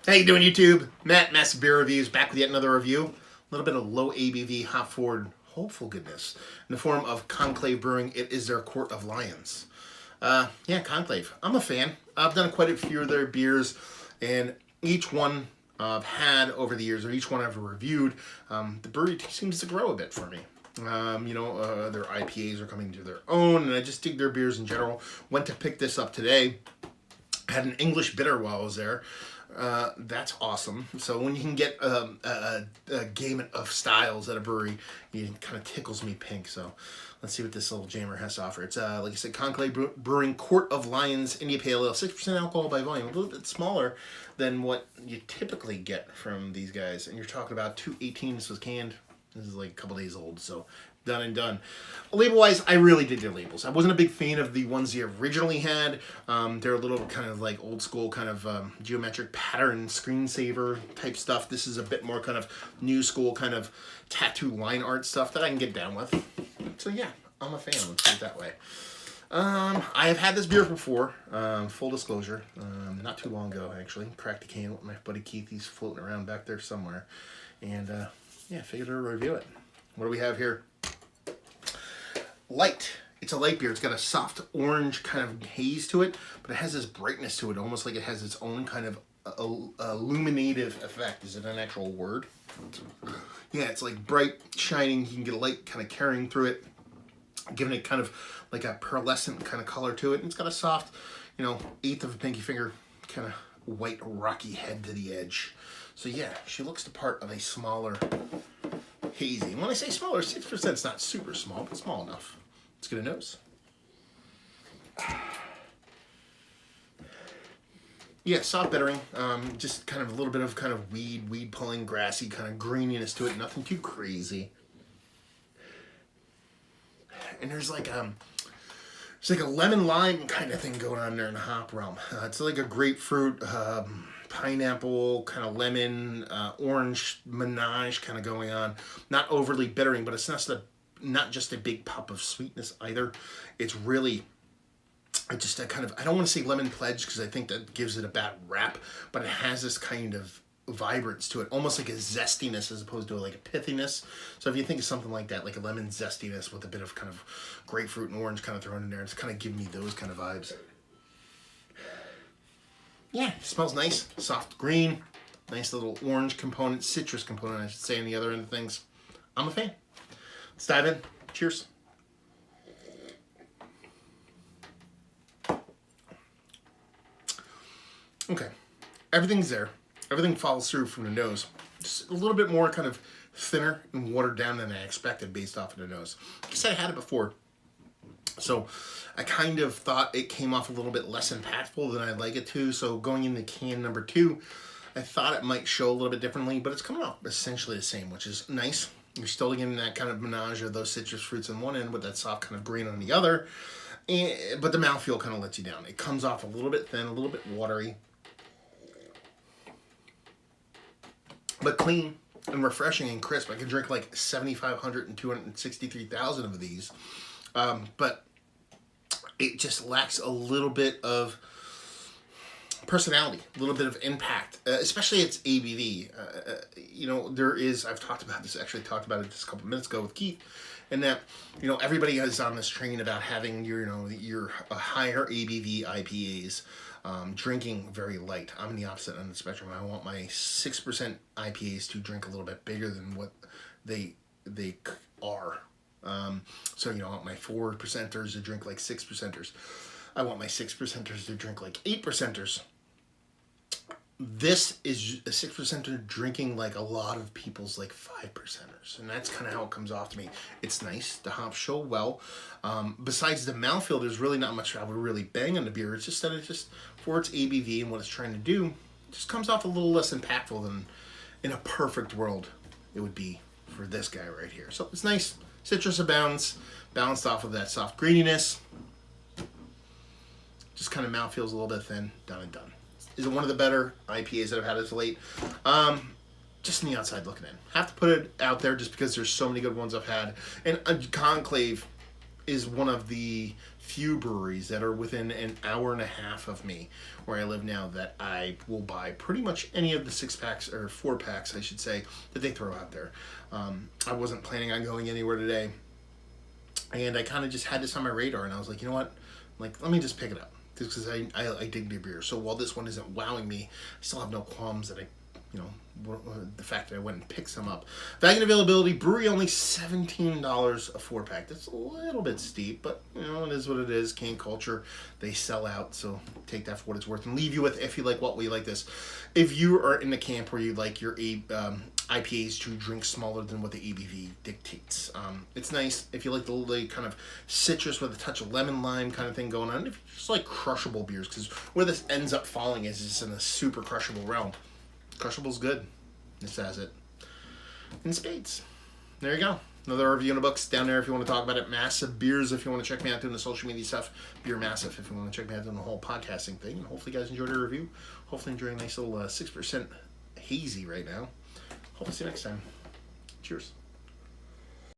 How you doing, YouTube? Matt, Massive Beer Reviews, back with yet another review. A little bit of low ABV, hop forward, hopeful goodness. In the form of Conclave Brewing, it is their Court of Lions. Yeah, Conclave. I'm a fan. I've done quite a few of their beers, and each one I've had over the years, or each one I've reviewed, the brewery seems to grow a bit for me. Their IPAs are coming to their own, and I just dig their beers in general. Went to pick this up today. Had an English bitter while I was there. That's awesome. So when you can get a gamut of styles at a brewery, it kind of tickles me pink. So let's see what this little jammer has to offer. It's like I said, Conclave Brewing Court of Lions India Pale Ale, 6% alcohol by volume, a little bit smaller than what you typically get from these guys. And you're talking about 218. This was canned. This is like a couple days old, so done and done. Label-wise, I really did their labels. I wasn't a big fan of the ones they originally had. They're a little kind of like old school kind of geometric pattern screensaver type stuff. This is a bit more kind of new school kind of tattoo line art stuff that I can get down with. So yeah, I'm a fan. Let's put it that way. I have had this beer before, full disclosure, not too long ago actually. Cracked a can with my buddy Keith. He's floating around back there somewhere. And yeah, figured to review it. What do we have here? Light. It's a light beer. It's got a soft orange kind of haze to it, but it has this brightness to it, almost like it has its own kind of illuminative effect. Is it an actual word? Yeah, it's like bright, shining. You can get a light kind of carrying through it, giving it kind of like a pearlescent kind of color to it. And it's got a soft, eighth of a pinky finger kind of white rocky head to the edge. So yeah, she looks the part of a smaller hazy. And when I say smaller, 6% is not super small, but small enough. Let's get a nose. Yeah, soft bittering. Just kind of a little bit of kind of weed pulling, grassy kind of greeniness to it. Nothing too crazy. And there's like a lemon lime kind of thing going on there in the hop realm. It's like a grapefruit, pineapple, kind of lemon, orange menage kind of going on. Not overly bittering, but it's not just a big pop of sweetness either. It's really just a kind of, I don't want to say lemon pledge because I think that gives it a bad rap, but it has this kind of vibrance to it, almost like a zestiness as opposed to like a pithiness. So if you think of something like that, like a lemon zestiness with a bit of kind of grapefruit and orange kind of thrown in there, it's kind of giving me those kind of vibes. Yeah, it smells nice, soft green, nice little orange component, citrus component, I should say, on the other end of things. I'm a fan. Let's dive in. Cheers. Okay, everything's there. Everything follows through from the nose. Just a little bit more kind of thinner and watered down than I expected based off of the nose. Like I said, I had it before. So I kind of thought it came off a little bit less impactful than I'd like it to. So going into can number 2, I thought it might show a little bit differently, but it's coming off essentially the same, which is nice. You're still getting that kind of menage of those citrus fruits on one end with that soft kind of green on the other. But the mouthfeel kind of lets you down. It comes off a little bit thin, a little bit watery, but clean and refreshing and crisp. I could drink like 7,500 and 263,000 of these. But it just lacks a little bit of personality, a little bit of impact, especially its ABV. I've talked about this, actually talked about it just a couple minutes ago with Keith, and that, everybody is on this train about having your higher ABV IPAs, drinking very light. I'm in the opposite end of the spectrum. I want my 6% IPAs to drink a little bit bigger than what they are. So I want my 4%ers to drink like 6%ers. I want my 6%ers to drink like 8%ers. This is a 6%er drinking like a lot of people's like 5%ers. And that's kind of how it comes off to me. It's nice. The hops show well. Besides the mouthfeel, there's really not much I would really bang on the beer. It's just that it just, for its ABV and what it's trying to do, just comes off a little less impactful than in a perfect world it would be for this guy right here. So it's nice. Citrus abounds, balanced off of that soft greeniness. Just kind of mouth feels a little bit thin, done and done. Is it one of the better IPAs that I've had as of late? Just on the outside looking in. Have to put it out there just because there's so many good ones I've had. And Conclave is one of the few breweries that are within an hour and a half of me where I live now that I will buy pretty much any of the 6-packs or 4-packs, I should say, that they throw out there. I wasn't planning on going anywhere today, and I kind of just had this on my radar, and I was like, you know what? Like, let me just pick it up just because I dig the beer. So while this one isn't wowing me, I still have no qualms that the fact that I went and picked some up. Value and availability, brewery only $17 a 4-pack. That's a little bit steep, but it is what it is. Cane culture, they sell out, so take that for what it's worth. And leave you with, if you like what we like this, if you are in the camp where you like your IPAs to drink smaller than what the ABV dictates. It's nice if you like the kind of citrus with a touch of lemon lime kind of thing going on. If you just like crushable beers, because where this ends up falling is just in a super crushable realm. Crushable's good. It says it. In spades. There you go. Another review in the books down there if you want to talk about it. Massive Beers if you want to check me out doing the social media stuff. Beer Massive if you want to check me out doing the whole podcasting thing. And hopefully you guys enjoyed the review. Hopefully enjoying a nice little 6% hazy right now. Hope to see you next time. Cheers.